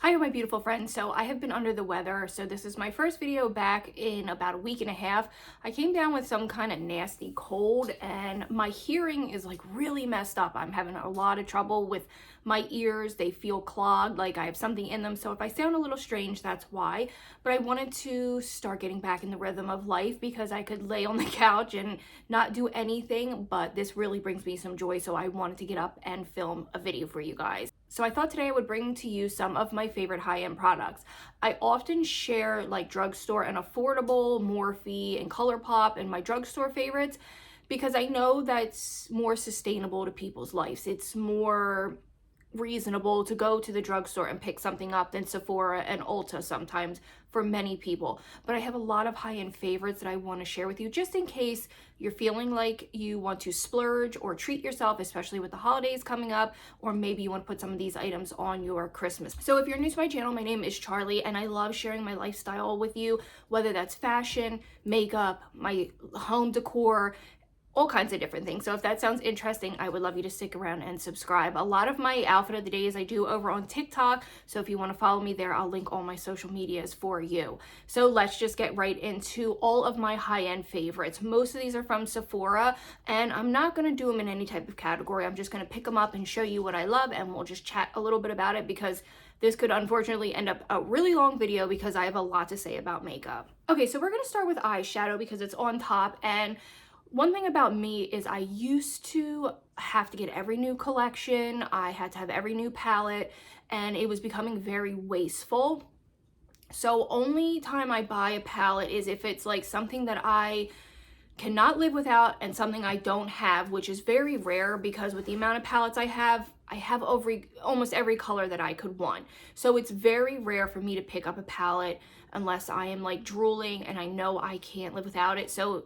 Hi, my beautiful friends. So I have been under the weather, so this is my first video back in about a week and a half. I came down with some kind of nasty cold and my hearing is like really messed up. I'm having a lot of trouble with my ears. They feel clogged, like I have something in them. So if I sound a little strange, that's why. But I wanted to start getting back in the rhythm of life because I could lay on the couch and not do anything, but this really brings me some joy. So I wanted to get up and film a video for you guys. So I thought today I would bring to you some of my favorite high-end products. I often share like drugstore and affordable, Morphe and ColourPop and my drugstore favorites because I know that's more sustainable to people's lives. It's more reasonable to go to the drugstore and pick something up than Sephora and Ulta sometimes for many people. But I have a lot of high-end favorites that I want to share with you just in case you're feeling like you want to splurge or treat yourself, especially with the holidays coming up, or maybe you want to put some of these items on your Christmas. So if you're new to my channel, my name is Charlie and I love sharing my lifestyle with you, whether that's fashion, makeup, my home decor, all kinds of different things. So if that sounds interesting, I would love you to stick around and subscribe. A lot of my outfit of the days I do over on TikTok. So if you want to follow me there, I'll link all my social medias for you. So let's just get right into all of my high-end favorites. Most of these are from Sephora and I'm not going to do them in any type of category. I'm just going to pick them up and show you what I love and we'll just chat a little bit about it because this could unfortunately end up a really long video because I have a lot to say about makeup. Okay, so we're going to start with eyeshadow because it's on top. And one thing about me is I used to have to get every new collection. I had to have every new palette and it was becoming very wasteful. So only time I buy a palette is if it's like something that I cannot live without and something I don't have, which is very rare because with the amount of palettes I have almost every color that I could want. So it's very rare for me to pick up a palette unless I am like drooling and I know I can't live without it. So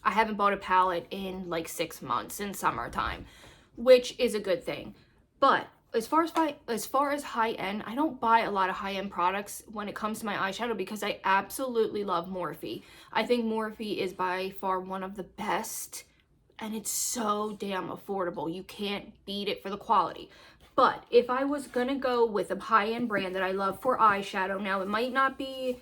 I haven't bought a palette in like 6 months in summertime, which is a good thing. But as far as high end, I don't buy a lot of high end products when it comes to my eyeshadow because I absolutely love Morphe. I think Morphe is by far one of the best and it's so damn affordable. You can't beat it for the quality. But if I was gonna go with a high end brand that I love for eyeshadow, now it might not be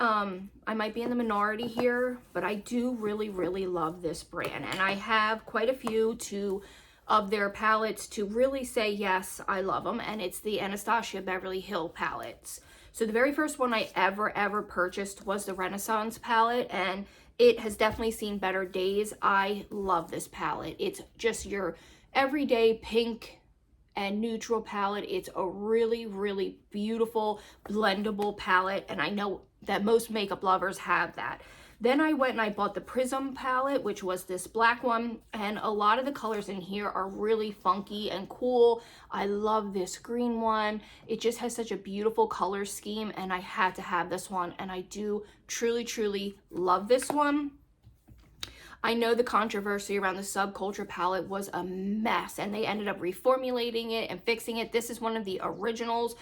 I might be in the minority here, but I do really love this brand. And I have quite a few of their palettes to really say, yes, I love them. And it's the Anastasia Beverly Hills palettes. So the very first one I ever purchased was the Renaissance palette. And it has definitely seen better days. I love this palette. It's just your everyday pink and neutral palette. It's a really beautiful blendable palette. And I know that most makeup lovers have that. Then I went and I bought the Prism palette, which was this black one, and a lot of the colors in here are really funky and cool. I love this green one. It just has such a beautiful color scheme and I had to have this one and I do truly love this one. I know the controversy around the Subculture palette was a mess and they ended up reformulating it and fixing it. This is one of the originals.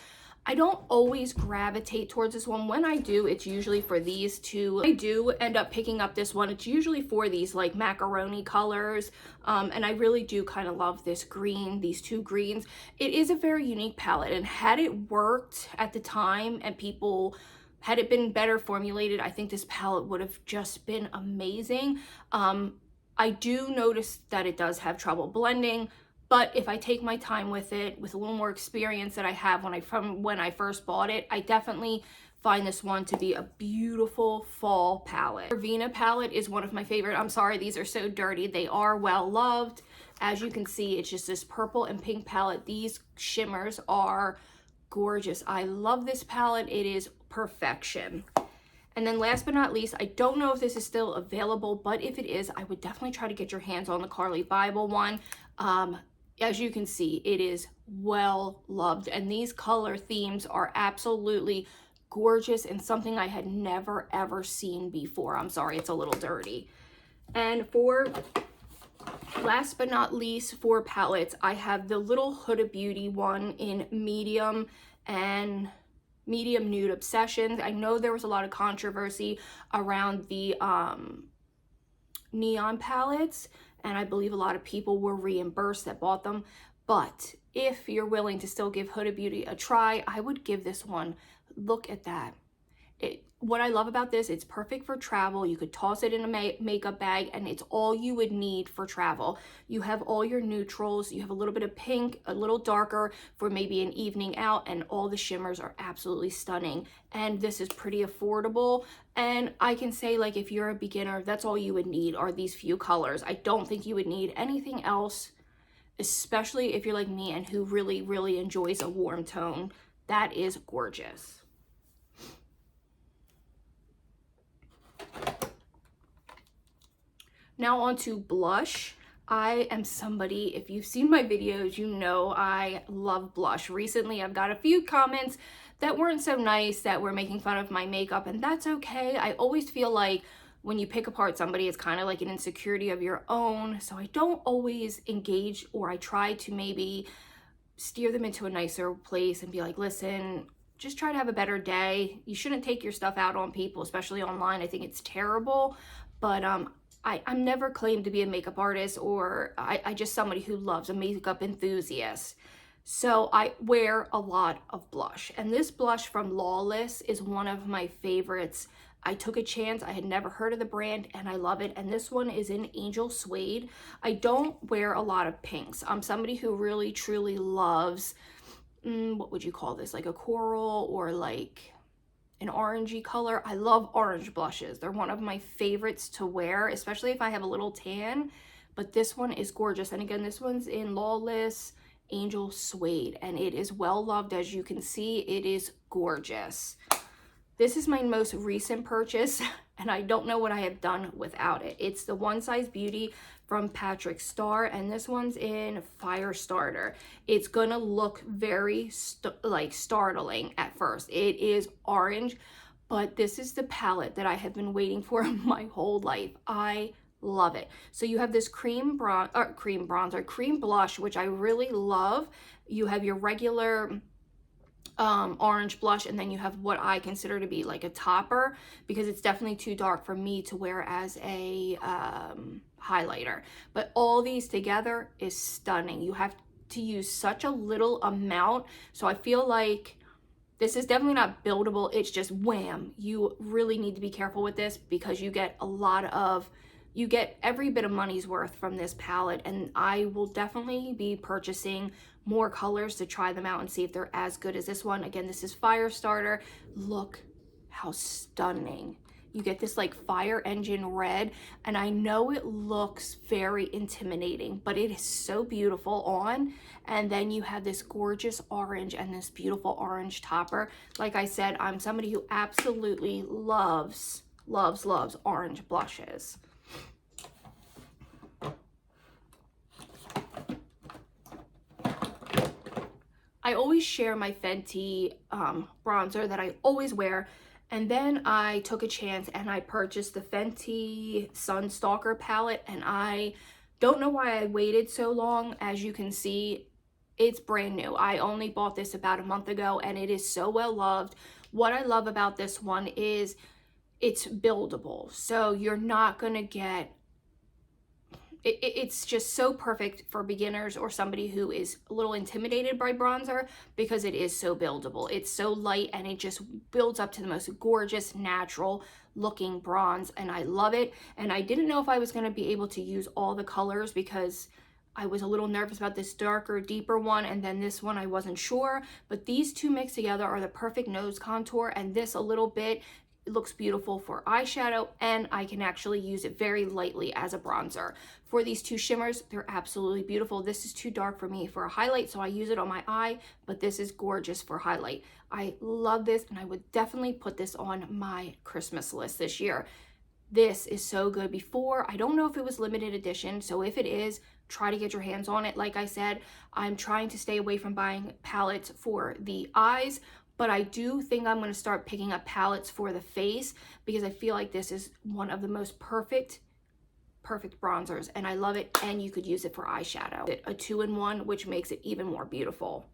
I don't always gravitate towards this one. When I do, it's usually for these two. I do end up picking up this one. It's usually for these like macaroni colors. And I really do kind of love this green, these two greens. It is a very unique palette. And had it worked at the time and had it been better formulated, I think this palette would have just been amazing. I do notice that it does have trouble blending. But if I take my time with it, with a little more experience that I have from when I first bought it, I definitely find this one to be a beautiful fall palette. Vina palette is one of my favorite. I'm sorry, these are so dirty. They are well loved. As you can see, it's just this purple and pink palette. These shimmers are gorgeous. I love this palette. It is perfection. And then last but not least, I don't know if this is still available, but if it is, I would definitely try to get your hands on the Carli Bible one. As you can see, it is well loved and these color themes are absolutely gorgeous and something I had never ever seen before. I'm sorry, it's a little dirty. And for last but not least, for palettes, I have the little Huda Beauty one in medium and medium nude obsessions. I know there was a lot of controversy around the neon palettes and I believe a lot of people were reimbursed that bought them, but if you're willing to still give Huda Beauty a try, I would give this one. Look at that. What I love about this, it's perfect for travel. You could toss it in a makeup bag and it's all you would need for travel. You have all your neutrals, you have a little bit of pink, a little darker for maybe an evening out, and all the shimmers are absolutely stunning. And this is pretty affordable. And I can say, like, if you're a beginner, that's all you would need are these few colors. I don't think you would need anything else, especially if you're like me and who really, really enjoys a warm tone. That is gorgeous. Now on to blush. I am somebody, if you've seen my videos, you know I love blush. Recently, I've got a few comments that weren't so nice, that were making fun of my makeup, and that's okay. I always feel like when you pick apart somebody, it's kind of like an insecurity of your own. So I don't always engage, or I try to maybe steer them into a nicer place and be like, listen, just try to have a better day. You shouldn't take your stuff out on people, especially online. I think it's terrible. But I'm never claimed to be a makeup artist, or I just somebody who loves a makeup enthusiast. So I wear a lot of blush, and this blush from Lawless is one of my favorites. I took a chance. I had never heard of the brand and I love it. And this one is in Angel Suede. I don't wear a lot of pinks. I'm somebody who really truly loves, what would you call this? Like a coral or like an orangey color. I love orange blushes. They're one of my favorites to wear, especially if I have a little tan. But this one is gorgeous. And again, this one's in Lawless Angel Suede, and it is well loved. As you can see, it is gorgeous. This is my most recent purchase, and I don't know what I have done without it. It's the One Size Beauty from Patrick Starr, and this one's in Fire Starter. It's gonna look very startling at first. It is orange, but this is the palette that I have been waiting for my whole life. I love it. So you have this cream blush, which I really love. You have your regular orange blush, and then you have what I consider to be like a topper, because it's definitely too dark for me to wear as a highlighter. But all these together is stunning. You have to use such a little amount, so I feel like this is definitely not buildable. It's just wham. You really need to be careful with this, because you get every bit of money's worth from this palette, and I will definitely be purchasing more colors to try them out and see if they're as good as this one. Again, this is Fire Starter. Look how stunning. You get this like fire engine red, and I know it looks very intimidating, but it is so beautiful on. And then you have this gorgeous orange and this beautiful orange topper. Like I said, I'm somebody who absolutely loves orange blushes. I always share my Fenty bronzer that I always wear, and then I took a chance and I purchased the Fenty Sunstalker palette, and I don't know why I waited so long. As you can see, it's brand new. I only bought this about a month ago, and it is so well loved. What I love about this one is it's buildable, so you're not gonna get it's just so perfect for beginners or somebody who is a little intimidated by bronzer, because it is so buildable. It's so light, and it just builds up to the most gorgeous natural looking bronze, and I love it. And I didn't know if I was going to be able to use all the colors, because I was a little nervous about this darker, deeper one, and then this one I wasn't sure. But these two mixed together are the perfect nose contour, and this a little bit, it looks beautiful for eyeshadow, and I can actually use it very lightly as a bronzer. For these two shimmers, they're absolutely beautiful. This is too dark for me for a highlight, so I use it on my eye, but this is gorgeous for highlight. I love this, and I would definitely put this on my Christmas list this year. This is so good. Before, I don't know if it was limited edition, so if it is, try to get your hands on it. Like I said, I'm trying to stay away from buying palettes for the eyes, but I do think I'm going to start picking up palettes for the face, because I feel like this is one of the most perfect bronzers, and I love it. And you could use it for eyeshadow. A 2-in-1, which makes it even more beautiful.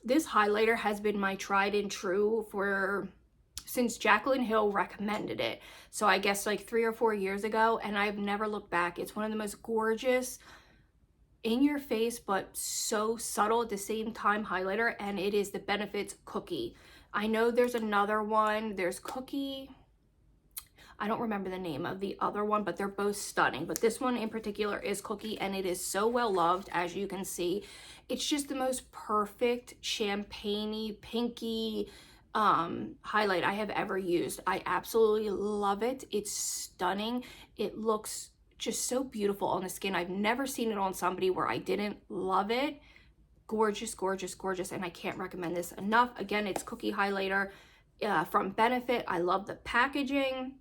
This highlighter has been my tried and true for since Jaclyn Hill recommended it. So I guess like 3 or 4 years ago, and I've never looked back. It's one of the most gorgeous, in your face, but so subtle at the same time highlighter, and it is the Benefits Cookie. I know there's another one. There's Cookie. I don't remember the name of the other one, but they're both stunning. But this one in particular is Cookie, and it is so well loved, as you can see. It's just the most perfect champagne-y, pinky highlight I have ever used. I absolutely love it. It's stunning. It looks just so beautiful on the skin. I've never seen it on somebody where I didn't love it. Gorgeous, gorgeous, gorgeous, and I can't recommend this enough. Again, it's Cookie highlighter from Benefit. I love the packaging.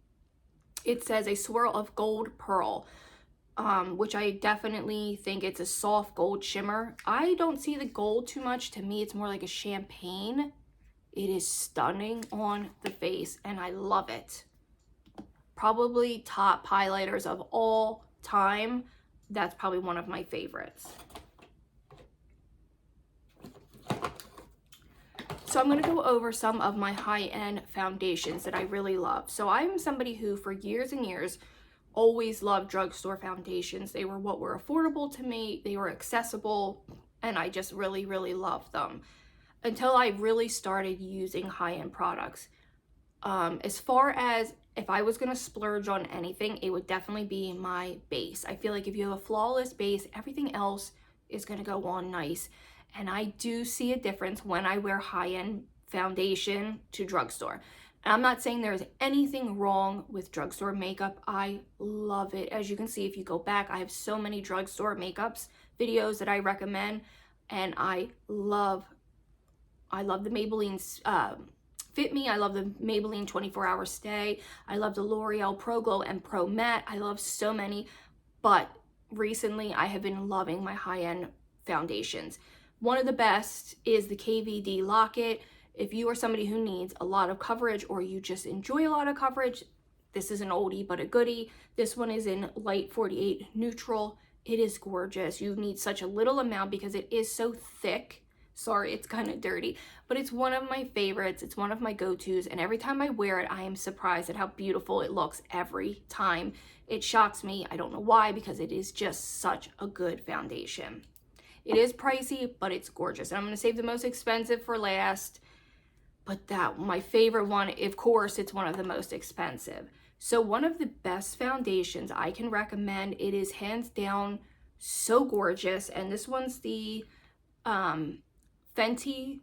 It says a swirl of gold pearl, which I definitely think it's a soft gold shimmer. I don't see the gold too much. To me, it's more like a champagne. It is stunning on the face, and I love it. Probably top highlighters of all time. That's probably one of my favorites. So I'm going to go over some of my high-end foundations that I really love. So I'm somebody who for years and years always loved drugstore foundations. They were what were affordable to me. They were accessible, and I just really, really loved them until I really started using high-end products. As far as if I was going to splurge on anything, it would definitely be my base. I feel like if you have a flawless base, everything else is going to go on nice. And I do see a difference when I wear high-end foundation to drugstore. And I'm not saying there's anything wrong with drugstore makeup. I love it. As you can see, if you go back, I have so many drugstore makeups videos that I recommend. And I love the Maybelline's Fit Me. I love the Maybelline 24-Hour Stay. I love the L'Oreal Pro Glow and Pro Matte. I love so many. But recently, I have been loving my high-end foundations. One of the best is the KVD Lock-It. If you are somebody who needs a lot of coverage or you just enjoy a lot of coverage, this is an oldie but a goodie. This one is in light 48 neutral. It is gorgeous. You need such a little amount because it is so thick. Sorry, it's kind of dirty, but it's one of my favorites. It's one of my go-tos, and every time I wear it, I am surprised at how beautiful it looks every time. It shocks me. I don't know why, because it is just such a good foundation. It is pricey, but it's gorgeous. And I'm going to save the most expensive for last, but my favorite one, of course, it's one of the most expensive. So one of the best foundations I can recommend, it is hands down so gorgeous, and this one's the Fenty,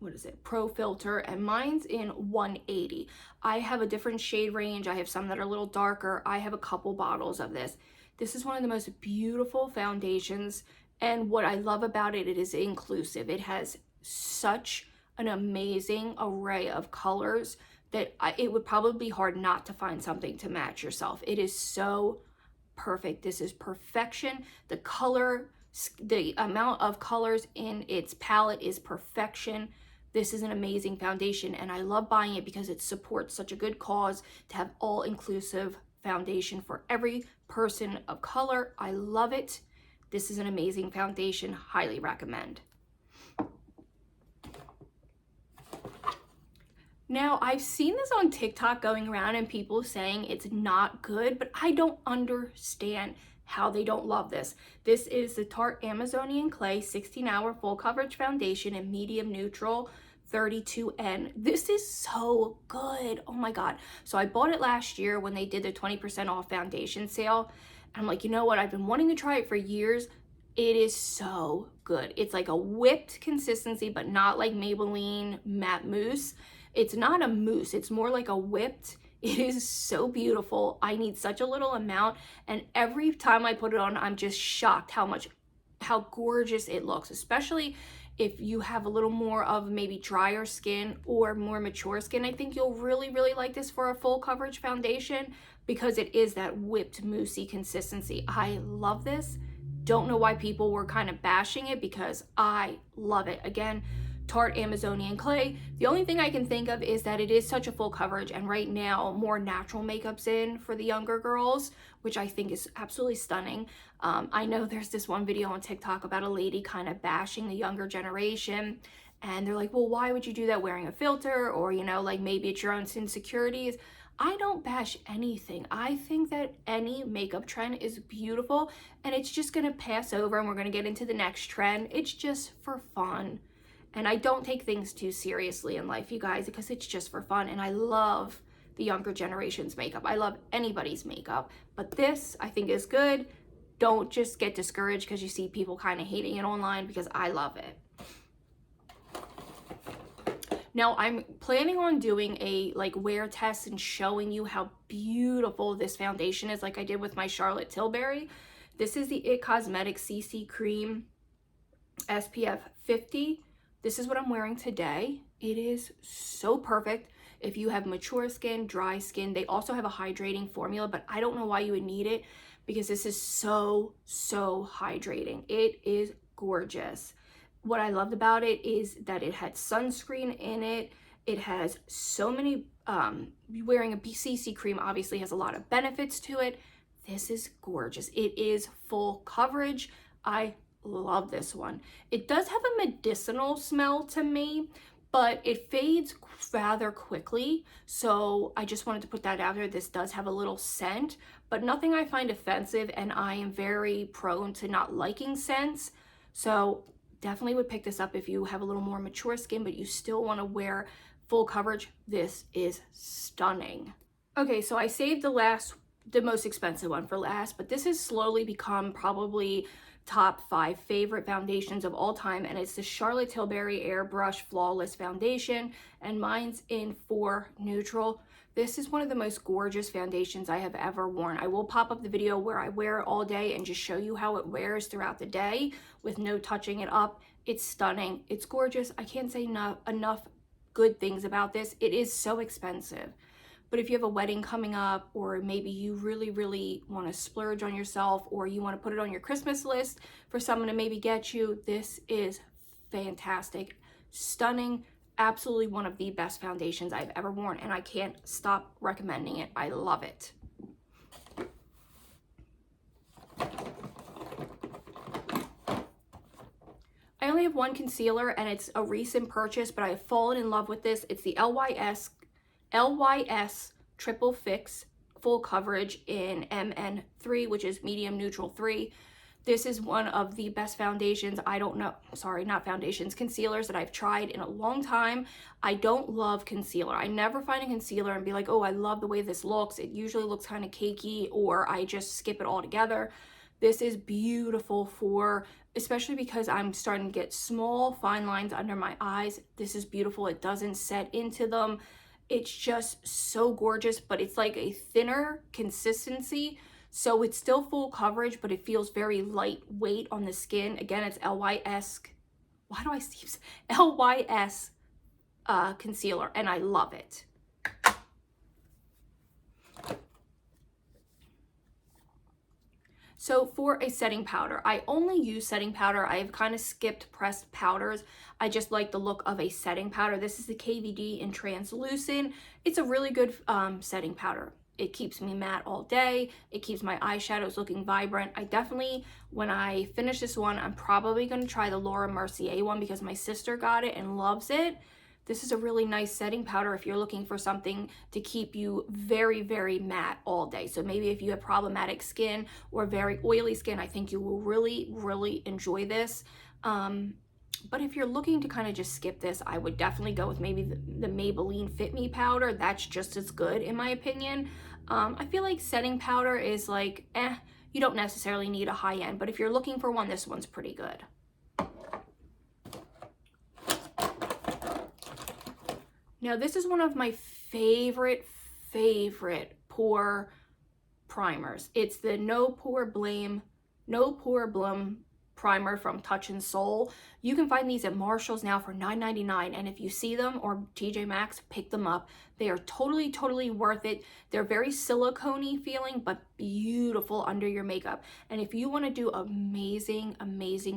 what is it, Pro Filter, and mine's in 180. I have a different shade range. I have some that are a little darker. I have a couple bottles of this. This is one of the most beautiful foundations, and what I love about it, it is inclusive. It has such an amazing array of colors that it would probably be hard not to find something to match yourself. It is so perfect. This is perfection. The color, the amount of colors in its palette is perfection. This is an amazing foundation, and I love buying it because it supports such a good cause to have all-inclusive foundation for every person of color. I love it. This is an amazing foundation. Highly recommend. Now, I've seen this on TikTok going around and people saying it's not good, but I don't understand how they don't love this. This is the Tarte Amazonian Clay 16-Hour Full Coverage Foundation in Medium Neutral 32N. This is so good. Oh my God. So I bought it last year when they did the 20% off foundation sale. I'm like, you know what? I've been wanting to try it for years. It is so good. It's like a whipped consistency, but not like Maybelline Matte Mousse. It's not a mousse. It's more like a whipped. It is so beautiful. I need such a little amount, and every time I put it on, I'm just shocked how gorgeous it looks, especially if you have a little more of maybe drier skin or more mature skin. I think you'll really, really like this for a full coverage foundation because it is that whipped moussey consistency. I love this. Don't know why people were kind of bashing it because I love it. Again, Tarte Amazonian Clay. The only thing I can think of is that it is such a full coverage, and right now more natural makeup's in for the younger girls, which I think is absolutely stunning. I know there's this one video on TikTok about a lady kind of bashing the younger generation, And they're like, well, why would you do that wearing a filter? Or, you know, like maybe it's your own insecurities. I don't bash anything. I think that any makeup trend is beautiful and it's just gonna pass over and we're gonna get into the next trend. It's just for fun. And I don't take things too seriously in life, you guys, because it's just for fun. And I love the younger generation's makeup. I love anybody's makeup, but this I think is good. Don't just get discouraged because you see people kind of hating it online, because I love it. Now I'm planning on doing a like wear test and showing you how beautiful this foundation is, like I did with my Charlotte Tilbury. This is the It Cosmetics CC Cream SPF 50. This is what I'm wearing today. It is so perfect if you have mature skin, dry skin. They also have a hydrating formula, but I don't know why you would need it because this is so hydrating. It is gorgeous. What I loved about it is that it had sunscreen in it. It has so many, wearing a CC cream obviously has a lot of benefits to it. This is gorgeous. It is full coverage. I love this one. It does have a medicinal smell to me, but it fades rather quickly. So I just wanted to put that out there. This does have a little scent, but nothing I find offensive, and I am very prone to not liking scents. So definitely would pick this up if you have a little more mature skin, but you still want to wear full coverage. This is stunning. Okay, so I saved the most expensive one for last, but this has slowly become probably top 5 favorite foundations of all time, and it's the Charlotte Tilbury Airbrush Flawless Foundation, and mine's in 4 Neutral. This is one of the most gorgeous foundations I have ever worn. I will pop up the video where I wear it all day and just show you how it wears throughout the day with no touching it up. It's stunning. It's gorgeous. I can't say enough good things about this. It is so expensive. But if you have a wedding coming up, or maybe you really want to splurge on yourself, or you want to put it on your Christmas list for someone to maybe get you, this is fantastic, stunning, absolutely one of the best foundations I've ever worn, and I can't stop recommending it. I love it. I only have one concealer, and it's a recent purchase, but I have fallen in love with this. It's the LYS Triple Fix Full Coverage in MN3, which is medium neutral 3. This is one of the best foundations, concealers that I've tried in a long time. I don't love concealer. I never find a concealer and be like, oh, I love the way this looks. It usually looks kind of cakey, or I just skip it altogether. This is beautiful for, especially because I'm starting to get small fine lines under my eyes. This is beautiful. It doesn't set into them. It's just so gorgeous, but it's like a thinner consistency. So it's still full coverage, but it feels very lightweight on the skin. Again, it's LYS concealer, and I love it. So for a setting powder, I only use setting powder. I've kind of skipped pressed powders. I just like the look of a setting powder. This is the KVD in Translucent. It's a really good setting powder. It keeps me matte all day. It keeps my eyeshadows looking vibrant. I definitely, when I finish this one, I'm probably going to try the Laura Mercier one because my sister got it and loves it. This is a really nice setting powder if you're looking for something to keep you very matte all day. So maybe if you have problematic skin or very oily skin, I think you will really enjoy this. But if you're looking to kind of just skip this, I would definitely go with maybe the Maybelline Fit Me powder. That's just as good in my opinion. I feel like setting powder is like, you don't necessarily need a high end, but if you're looking for one, this one's pretty good. Now this is one of my favorite pore primers. It's the No Pore Blum primer from Touch in Soul. You can find these at Marshall's now for $9.99, and if you see them, or TJ Maxx, pick them up. They are totally worth it. They're very silicone-y feeling, but beautiful under your makeup. And if you want to do amazing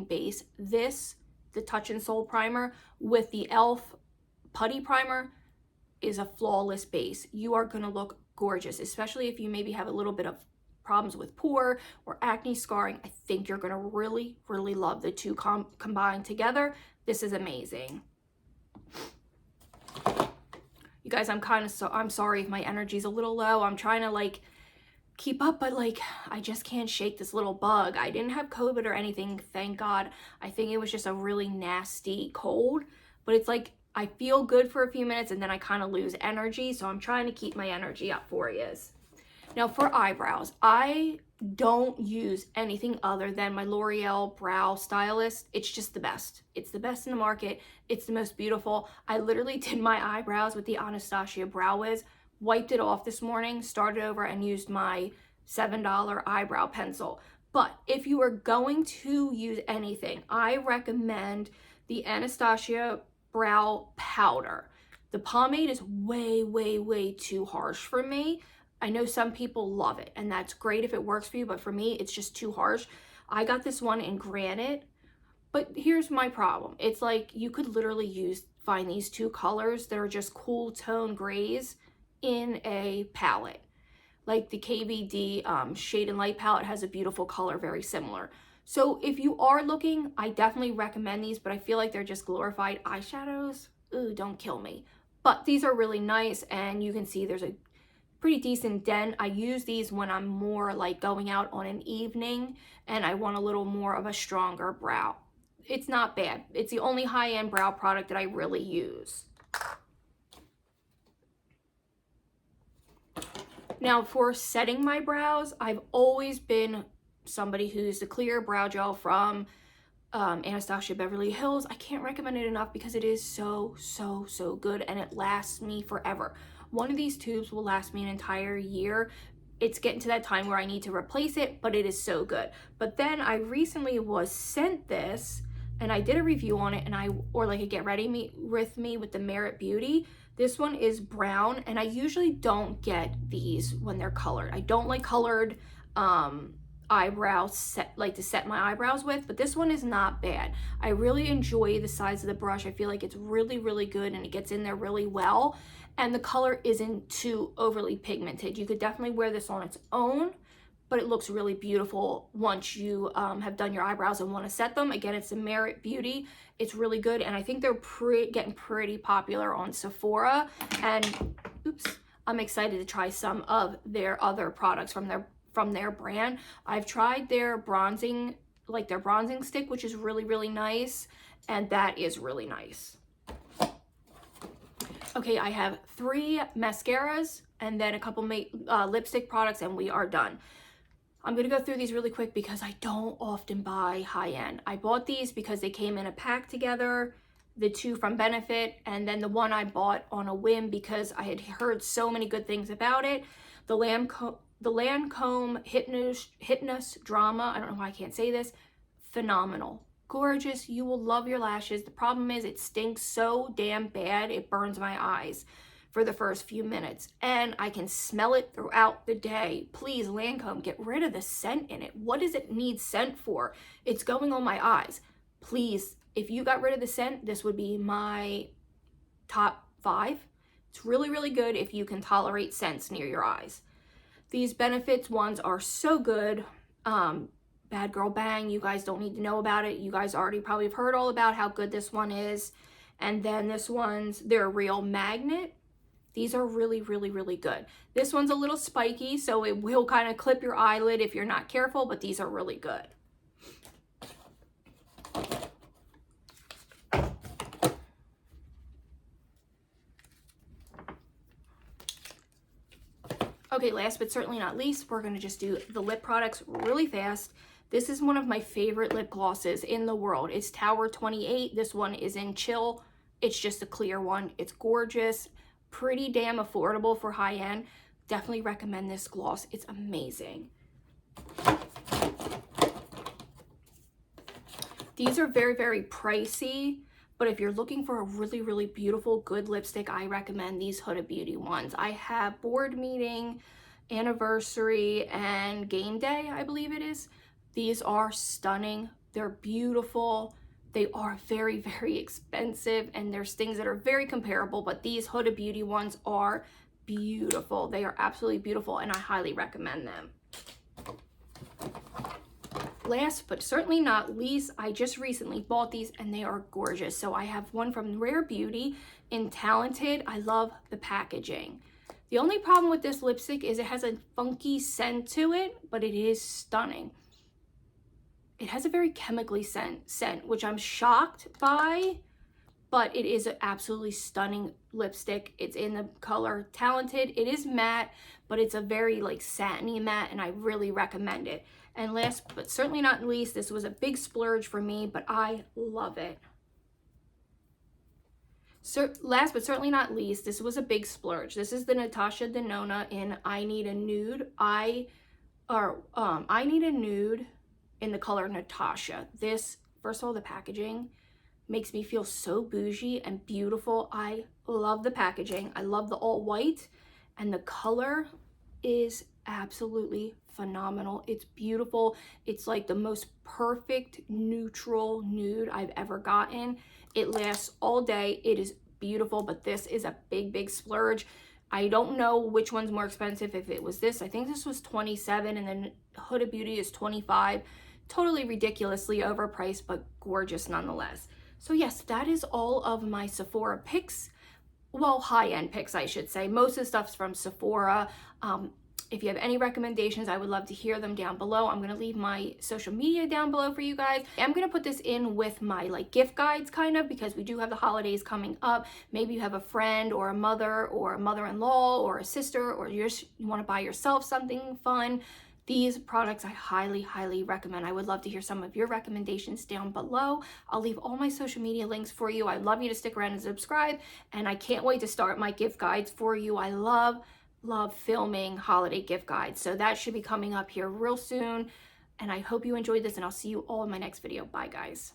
base, the Touch in Soul primer with the e.l.f. putty primer is a flawless base. You are gonna look gorgeous, especially if you maybe have a little bit of problems with pore or acne scarring. I think you're gonna really love the two combined together. This is amazing. You guys, I'm sorry if my energy's a little low. I'm trying to like keep up, but like I just can't shake this little bug. I didn't have COVID or anything, thank God. I think it was just a really nasty cold, but it's like I feel good for a few minutes and then I kind of lose energy, so I'm trying to keep my energy up for you. Now for eyebrows, I don't use anything other than my L'Oreal Brow Stylist. It's just the best. It's the best in the market. It's the most beautiful. I literally did my eyebrows with the Anastasia Brow Wiz, wiped it off this morning, started over, and used my $7 eyebrow pencil. But if you are going to use anything, I recommend the Anastasia Brow Powder. The pomade is way, way, way too harsh for me. I know some people love it, and that's great if it works for you, but for me, it's just too harsh. I got this one in Granite, but here's my problem. It's like you could literally find these two colors that are just cool tone grays in a palette. Like the KVD Shade and Light palette has a beautiful color, very similar. So if you are looking, I definitely recommend these, but I feel like they're just glorified eyeshadows. Ooh, don't kill me. But these are really nice, and you can see there's a pretty decent dent. I use these when I'm more like going out on an evening and I want a little more of a stronger brow. It's not bad. It's the only high-end brow product that I really use. Now for setting my brows, I've always been somebody who used the clear brow gel from Anastasia Beverly Hills. I can't recommend it enough because it is so, so, so good, and it lasts me forever. One of these tubes will last me an entire year. It's getting to that time where I need to replace it, but it is so good. But then I recently was sent this, and I did a review on it, and or like a get ready with me with the Merit Beauty. This one is brown, and I usually don't get these when they're colored. I don't like colored eyebrows to set my eyebrows with, but this one is not bad. I really enjoy the size of the brush. I feel like it's really, really good, and it gets in there really well. And the color isn't too overly pigmented. You could definitely wear this on its own, but it looks really beautiful once you have done your eyebrows and want to set them. Again, it's a Merit Beauty. It's really good, and I think they're getting pretty popular on Sephora. And oops, I'm excited to try some of their other products from their brand. I've tried their bronzing stick, which is really, really nice, and that is really nice. Okay, I have 3 mascaras and then a couple lipstick products, and we are done. I'm gonna go through these really quick because I don't often buy high-end. I bought these because they came in a pack together, the 2 from Benefit, and then the one I bought on a whim because I had heard so many good things about it. The Lancome Hypnous Drama, I don't know why I can't say this, phenomenal. Gorgeous. You will love your lashes. The problem is it stinks so damn bad it burns my eyes for the first few minutes, and I can smell it throughout the day. Please, Lancome, get rid of the scent in it. What does it need scent for? It's going on my eyes. Please, if you got rid of the scent, this would be my top 5. It's really, really good if you can tolerate scents near your eyes. These Benefits ones are so good. Bad Girl Bang, you guys don't need to know about it. You guys already probably have heard all about how good this one is. And then they're a Real Magnet. These are really, really, really good. This one's a little spiky, so it will kind of clip your eyelid if you're not careful, but these are really good. Okay, last but certainly not least, we're gonna just do the lip products really fast. This is one of my favorite lip glosses in the world. It's Tower 28. This one is in Chill. It's just a clear one. It's gorgeous, pretty damn affordable for high end. Definitely recommend this gloss. It's amazing. These are very, very pricey, but if you're looking for a really, really beautiful, good lipstick, I recommend these Huda Beauty ones. I have Board Meeting, Anniversary, and Game Day, I believe it is. These are stunning. They're beautiful. They are very, very expensive, and there's things that are very comparable, but these Huda Beauty ones are beautiful. They are absolutely beautiful, and I highly recommend them. Last but certainly not least, I just recently bought these and they are gorgeous. So I have one from Rare Beauty in Talented. I love the packaging. The only problem with this lipstick is it has a funky scent to it, but it is stunning. It has a very chemically scent, which I'm shocked by, but it is an absolutely stunning lipstick. It's in the color Talented. It is matte, but it's a very like satiny matte, and I really recommend it. And last but certainly not least, this was a big splurge for me, but I love it. So last but certainly not least, this was a big splurge. This is the Natasha Denona in I Need a Nude. I Need a Nude in the color Natasha. This, first of all, the packaging makes me feel so bougie and beautiful. I love the packaging. I love the all white, and the color is absolutely phenomenal. It's beautiful. It's like the most perfect neutral nude I've ever gotten. It lasts all day. It is beautiful, but this is a big splurge. I don't know which one's more expensive. If it was this, I think this was $27, and then Huda Beauty is $25. Totally ridiculously overpriced, but gorgeous nonetheless. So yes, that is all of my Sephora picks. Well, high-end picks, I should say. Most of the stuff's from Sephora. If you have any recommendations, I would love to hear them down below. I'm going to leave my social media down below for you guys. I'm going to put this in with my like gift guides kind of, because we do have the holidays coming up. Maybe you have a friend or a mother-in-law or a sister, or you want to buy yourself something fun. These products I highly recommend. I would love to hear some of your recommendations down below. I'll leave all my social media links for you. I'd love you to stick around and subscribe, and I can't wait to start my gift guides for you. I love filming holiday gift guides, so that should be coming up here real soon. And I hope you enjoyed this, and I'll see you all in my next video. Bye guys.